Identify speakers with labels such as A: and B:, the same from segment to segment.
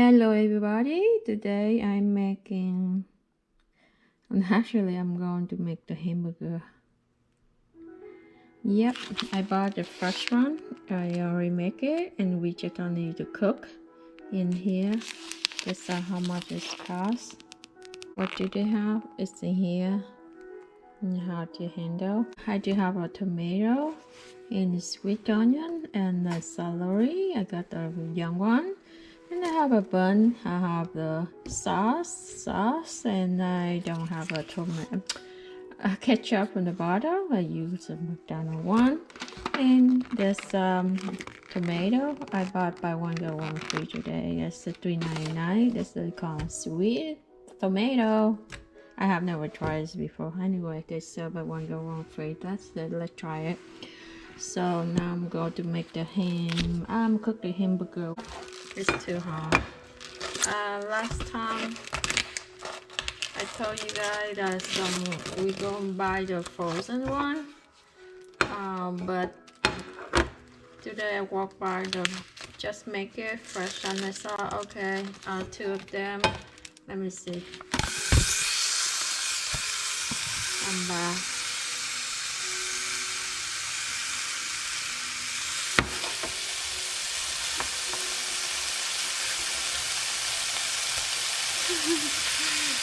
A: Hello everybody, today I'm going to make the hamburger. Yep, I bought the first one. I already make it and we just don't need to cook in here. This is how much it costs. What do they have? It's in here and how to handle. I do have a tomato and a sweet onion and a celery. I got the young one. And I have a bun. I have the sauce, and I don't have a tomato, ketchup on the bottom. I use a McDonald's one. And this tomato I bought buy one get one free today. It's $3.99. This is called sweet tomato. I have never tried this before. Anyway, they sell buy one get one free. That's it. Let's try it. So now I'm going to make the ham. I'm cooking hamburger. It's too hot. Last time I told you guys that we gonna buy the frozen one. But today I walked by the just make it fresh and I saw okay, two of them. Let me see. I'm back.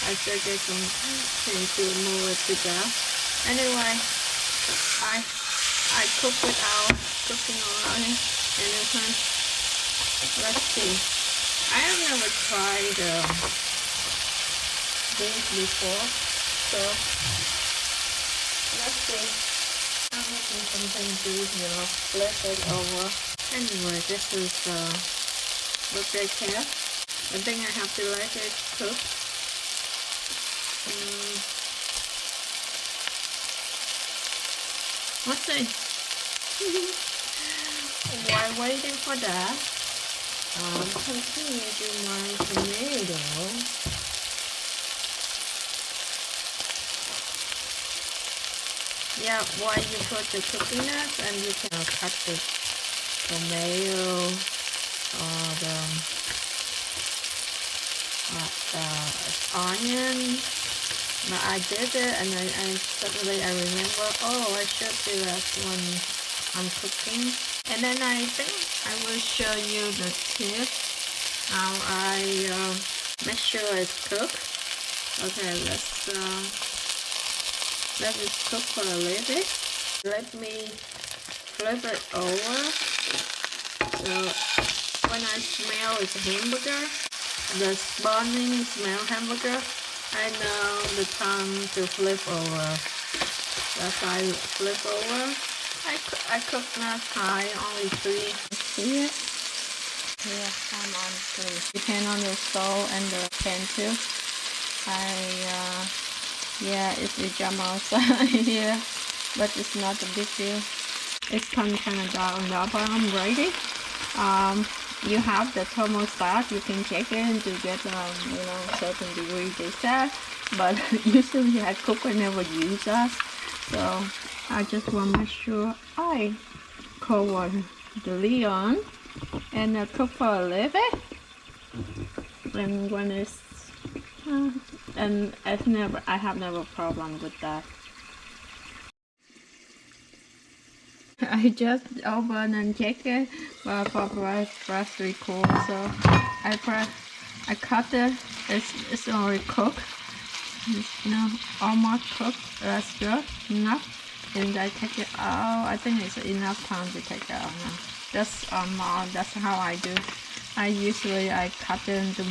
A: I should get some things to move it to that. Anyway, I cook without cooking oil anytime. Let's see. I have never tried this before, so let's see. I'm making something to flip it over. Anyway, this is what they have. I think I have to let it cook. Let's see. While waiting for that, continue to my tomato. Yeah, while you put the cooking nuts and you can cut the tomato or the onion. But I did it and I suddenly I remember, oh, I should do that when I'm cooking. And then I think I will show you the tip how I make sure it's cooked. Okay, let's let it cook for a little bit. Let me flip it over. So when I smell it's hamburger, the spawning smell hamburger, I know the time to flip over. That's why I flip over. I cook not high, only 3. See it? Yeah, I'm on 3. Depend on the stove and the pan too. Yeah, it's a jump outside here, but it's not a big deal. It's kind of dark now, but I'm ready. You have the thermostat, you can check it to get certain degree they said, but usually I cook I never use that, so I just want to make sure I cover the lid on and cook for a little bit. And when it's and I have never problem with that. I just open and check it, but for press record, so I cut it. It's already cooked. It's almost cooked. That's good enough. And I take it out. I think it's enough time to take it out now. That's that's how I do. I cut it to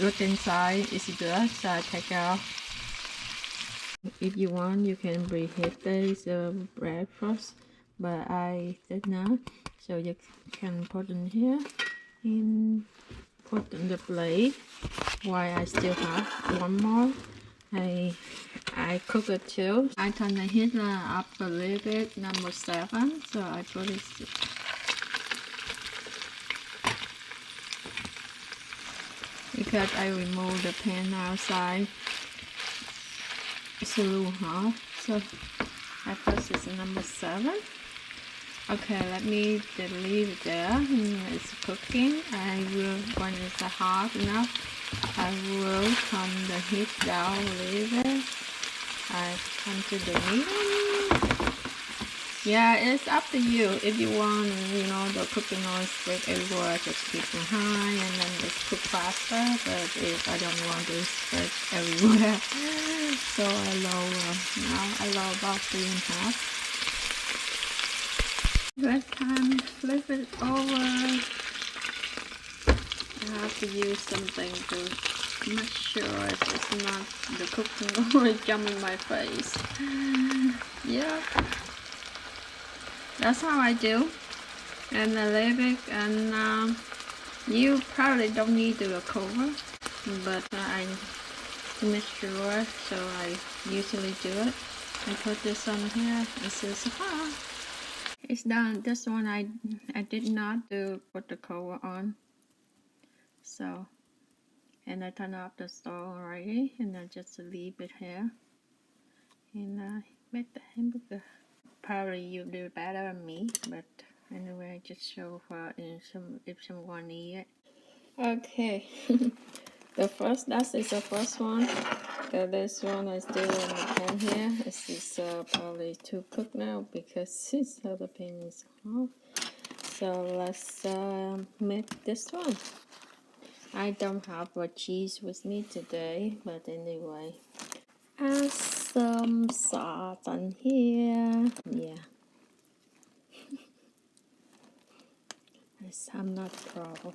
A: look inside. It's good, so I take it out. If you want, you can preheat this bread first. But I did not, so you can put in here and put in the plate. While I still have one more, I cook it too. I turn the heat up a little bit, number 7, so I put it. Because I remove the pan outside, it's a little hot, so I put this number 7. Okay, let me leave it there. It's cooking. I will, when it's hot enough, I will turn the heat down a little bit. I come to the medium. Yeah, it's up to you. If you want, the cooking oil spread everywhere, just keep it high and then just cook faster. But if I don't want to spread everywhere, so I lower. Now I lower about 3.5. Next time, flip it over. I have to use something to make sure it's not the cooking oil jump in my face. Yeah, that's how I do. And I leave it, and you probably don't need to cover, but I make sure, so I usually do it. I put this on here. This is it's done. This one I did not put the cover on. So, and I turn off the stove already, and I just leave it here, and I make the hamburger. Probably you do better than me, but anyway, I just show for if someone need it. Okay, that is the first one. This one is still in the pan here. This is probably too cooked now because this other pan is hot. So let's make this one. I don't have cheese with me today, but anyway, add some salt on here. Yeah, I'm not pro.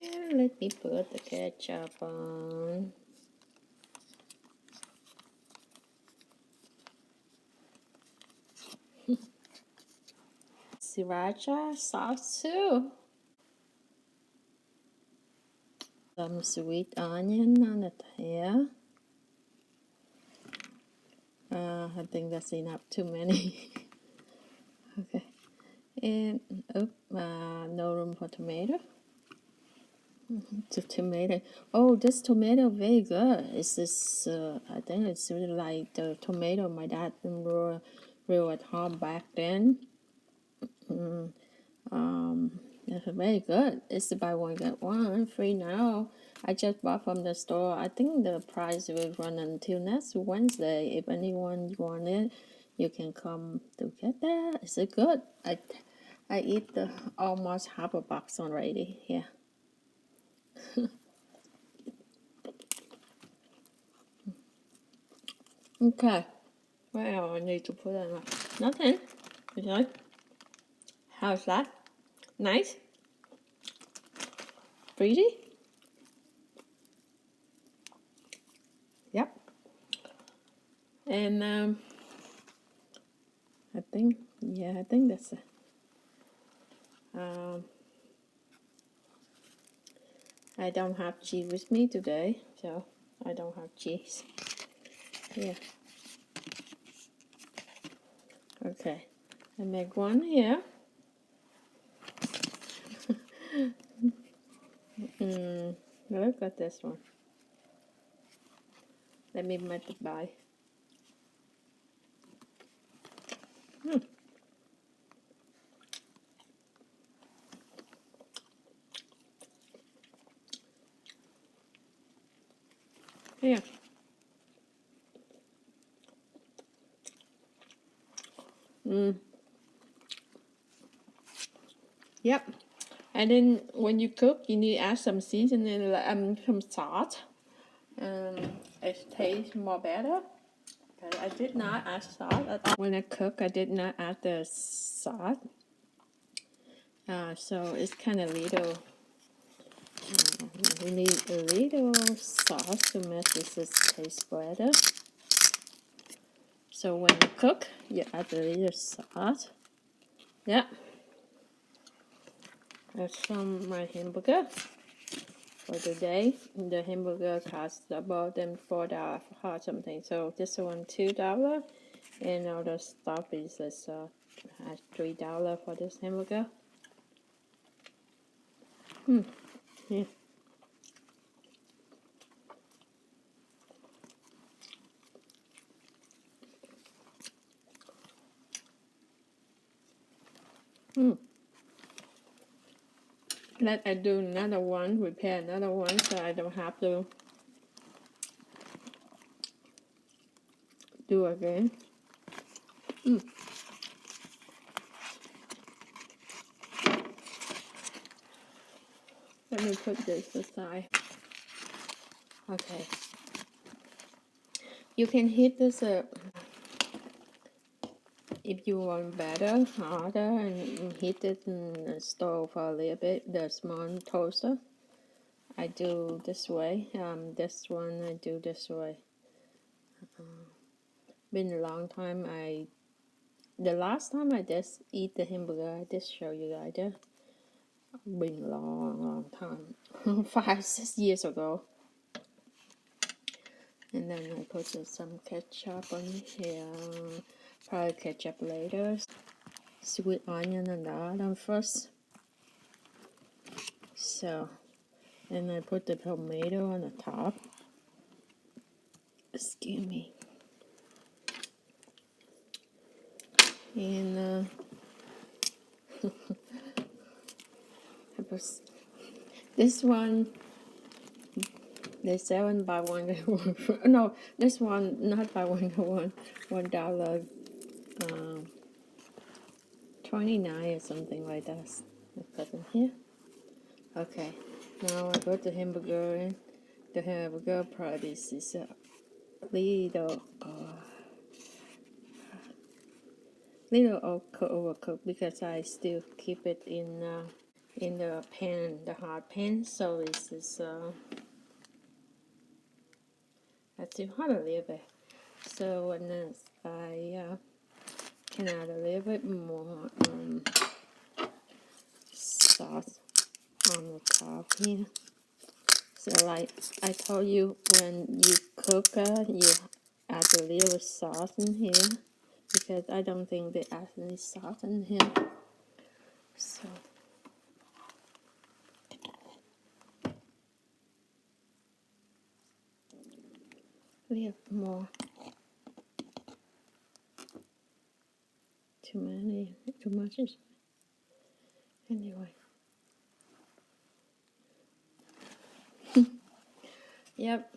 A: And let me put the ketchup on. Sriracha sauce too. Some sweet onion on it here. I think that's enough. Too many. Okay. And no room for tomato. The tomato. Oh, this tomato very good. It's this. I think it's really like the tomato my dad grew at home back then. It's very good. It's buy one get one free now. I just bought from the store. I think the price will run until next Wednesday. If anyone want it, you can come to get that. Is it good? I eat almost half a box already. Yeah. Okay. Well, I need to put on nothing. Okay. How's that? Nice? Pretty? Yep. And I think that's it. I don't have cheese with me today, so I don't have cheese. Yeah. Okay. I make one here. Look at this one. Let me multiply. Here. Yep. And then when you cook, you need to add some seasoning, some salt. It tastes more better. Okay, I did not add salt at all. When I cook, I did not add the salt. So it's kind of little. We need a little salt to make this taste better. So when you cook, you add a little salt. Yeah. That's from my hamburger for today. The hamburger costs about $4 or something. So this one $2, and all the stuff is $3 for this hamburger. Yeah. Let I do another one, prepare another one, so I don't have to do again. Let me put this aside. Okay. You can heat this up if you want better, harder, and heat it in the stove for a little bit. The small toaster. I do this way. This one I do this way. Been a long time. The last time I just eat the hamburger, I just show you guys. Been a long time. 5-6 years ago. And then I put some ketchup on here. Probably ketchup later. Sweet onion and that first. So, and I put the tomato on the top. Excuse me. And this one, they sell it by one get one. No, this one not by one get one. $1, 29 or something like that. I put in here. Okay, now I put the hamburger in. The hamburger patties is a little overcooked because I still keep it in the pan, the hot pan. So this is that's too hot a little bit. So when I can add a little bit more sauce on the top here. So like I told you, when you cook, you add a little sauce in here because I don't think they add any sauce in here. So a little more. Too much is anyway. Yep.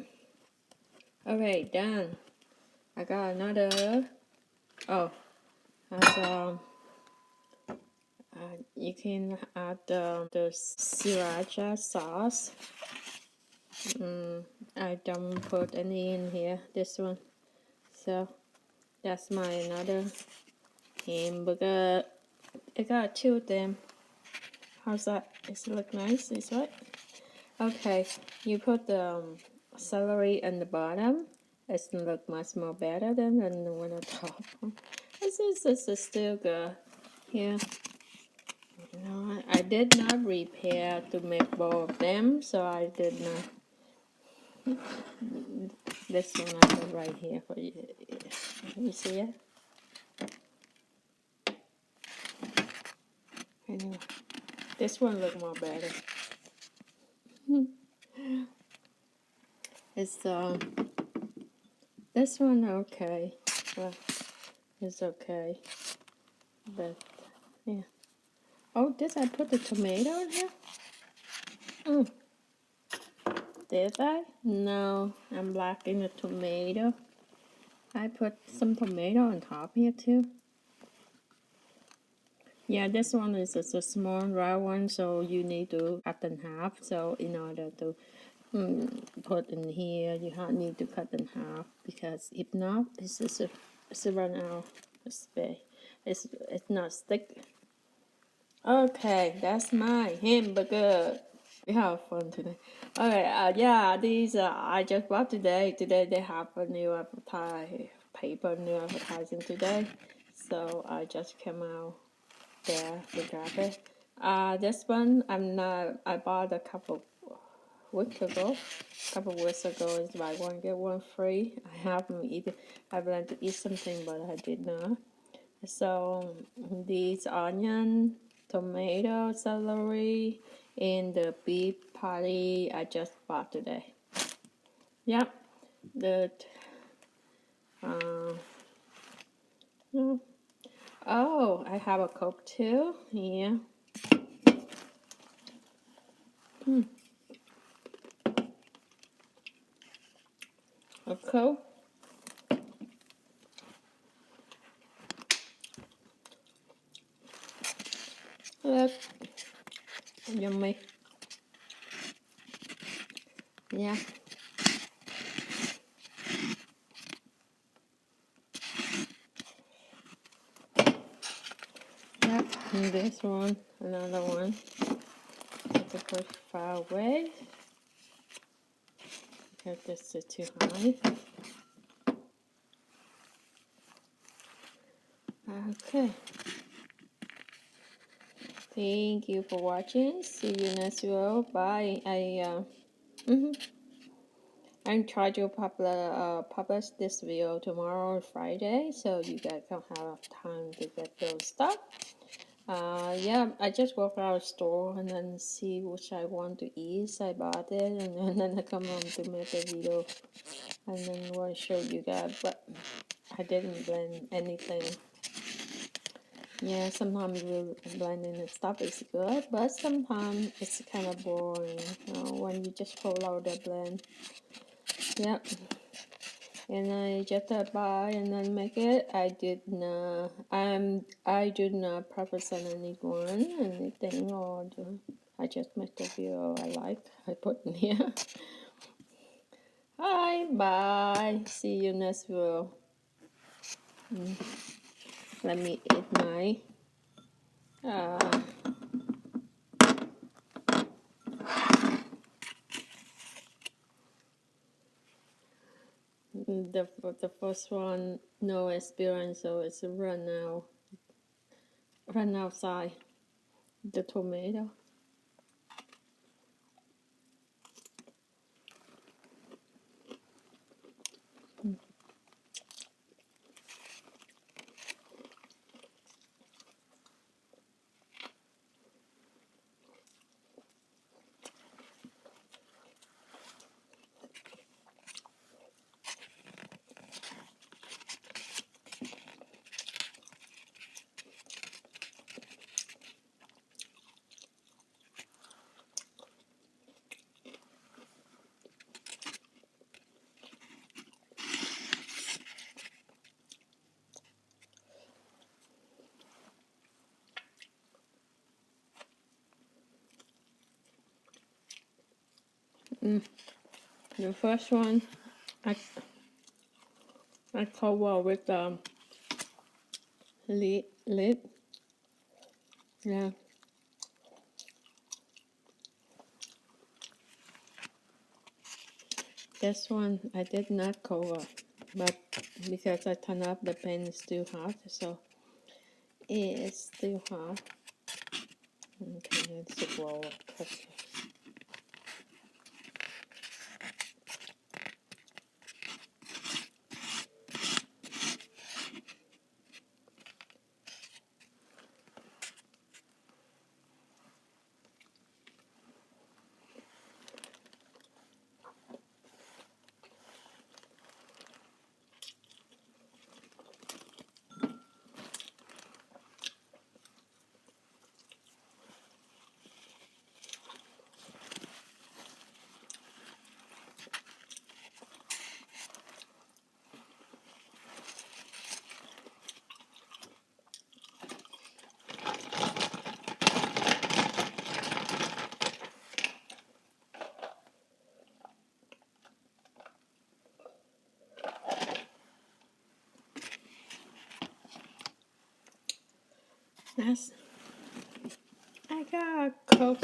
A: Okay, done. I got another. Oh, as you can add the sriracha sauce. I don't put any in here. This one. So that's my another hamburger. I got 2 of them. How's that? Does it look nice? Is right? Okay, you put the celery in the bottom. It's gonna look much more better than the one on top. This is still good. Yeah. You know, I did not prepare to make both of them, so I did not. This one I put right here for you. You see it? Anyway, this one look more better. It's this one okay. Well, it's okay, but yeah. Oh, did I put the tomato in here? Did I? No, I'm lacking a tomato. I put some tomato on top here too. Yeah, this one is a small round one, so you need to cut in half. So in order to put in here, you need to cut in half because if not, it's a run out of space. It's not stick. Okay, that's my hamburger. We have fun today. Okay, yeah, these I just bought today. Today they have a new new advertising today. So I just came out there to grab it. This one I bought a couple weeks ago. Is buy one get one free. I haven't eaten. I planned to eat something, but I did not. So these onion, tomato, celery, and the beef patty I just bought today. Yep, the Oh, I have a Coke too. Yeah. A Coke. Look. Yummy. Yeah. Yep. And this one, another one. Have to push far away because this is too high. Okay. Thank you for watching. See you next video. Bye. I'm trying to publish this video tomorrow, Friday, so you guys can have time to get those stuff. Yeah, I just walk out of the store and then see which I want to eat. So I bought it, and then I come home to make a video, and then want to show you guys. But I didn't blend anything. Yeah, sometimes blending the stuff is good, but sometimes it's kind of boring when you just pull out the blend. Yep. And I just buy and then make it. I did not represent anything or I just make the video I like. I put in here. Hi, bye. See you next video. Let me eat my the first one, no experience, so it's run outside the tomato. The first one, I cover with the lid. Yeah. This one I did not cover, but because I turn up, the pan is still hot, so it is still hot. Okay, let's blow up. Yes, I got a Coke.